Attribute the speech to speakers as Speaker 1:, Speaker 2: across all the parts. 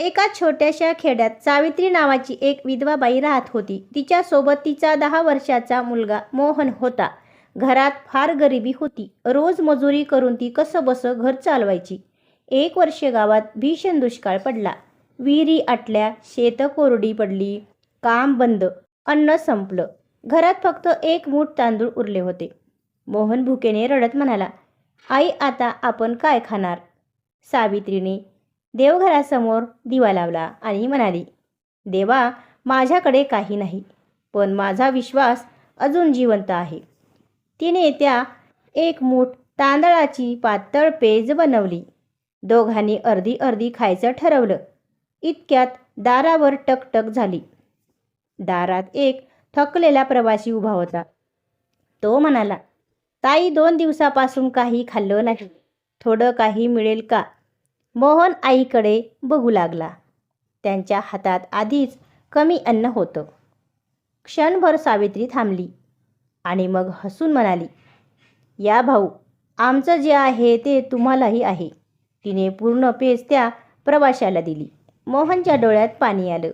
Speaker 1: एका छोट्याशा खेड्यात सावित्री नावाची एक विधवा बाई राहत होती. तिच्यासोबत तिचा 10 वर्षाचा मुलगा मोहन होता. घरात फार गरिबी होती. रोज मजुरी करून ती कसंबसं घर चालवायची. 1 वर्ष गावात भीषण दुष्काळ पडला. विहिरी आटल्या, शेतं कोरडी पडली, काम बंद, अन्न संपलं. घरात फक्त 1 मूठ तांदूळ उरले होते. मोहन भुकेने रडत म्हणाला, आई, आता आपण काय खाणार? सावित्रीने देवघरासमोर दिवा लावला आणि म्हणाली, देवा, माझ्याकडे काही नाही, पण माझा विश्वास अजून जिवंत आहे. तिने त्या 1 मूठ तांदळाची पातळ पेज बनवली. दोघांनी अर्धी अर्धी खायचं ठरवलं. इतक्यात दारावर टकटक झाली. दारात एक थकलेला प्रवासी उभा होता. तो म्हणाला, ताई, 2 दिवसापासून काही खाल्लं नाही. थोडं काही मिळेल का? मोहन आईकडे बघू लागला. त्यांच्या हातात आधीच कमी अन्न होतं. क्षणभर सावित्री थांबली आणि मग हसून म्हणाली, या भाऊ, आमचं जे आहे ते तुम्हालाही आहे. तिने पूर्ण पेज त्या प्रवाशाला दिली. मोहनच्या डोळ्यात पाणी आलं,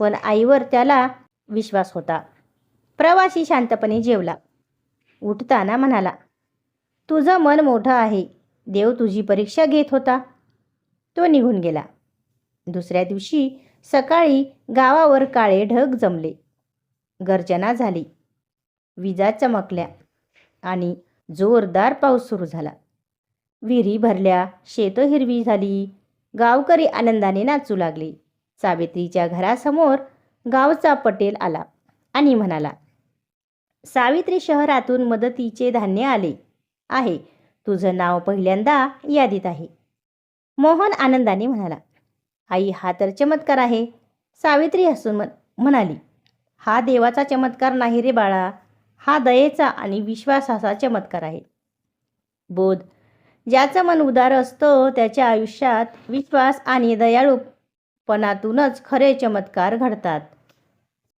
Speaker 1: पण आईवर त्याला विश्वास होता. प्रवासी शांतपणे जेवला. उठताना म्हणाला, तुझं मन मोठं आहे. देव तुझी परीक्षा घेत होता. तो निघून गेला. दुसऱ्या दिवशी सकाळी गावावर काळे ढग जमले. गर्जना झाली, विजा चमकल्या आणि जोरदार पाऊस सुरू झाला. विहिरी भरल्या, शेतं हिरवी झाली. गावकरी आनंदाने नाचू लागले. सावित्रीच्या घरासमोर गावचा पटेल आला आणि म्हणाला, सावित्री, शहरातून मदतीचे धान्य आले आहे. तुझं नाव पहिल्यांदा यादीत आहे. मोहन आनंदाने म्हणाला, आई, हा तर चमत्कार आहे. सावित्री हसून म्हणाली, हा देवाचा चमत्कार नाही रे बाळा, हा दयेचा आणि विश्वासाचा चमत्कार आहे. बोध, ज्याचं मन उदार असतं त्याच्या आयुष्यात विश्वास आणि दयाळूपणातूनच खरे चमत्कार घडतात.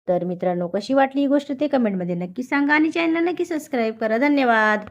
Speaker 1: तर मित्रांनो, कशी वाटली ही गोष्ट ते कमेंटमध्ये नक्की सांगा आणि चॅनलला नक्की सबस्क्राईब करा. धन्यवाद.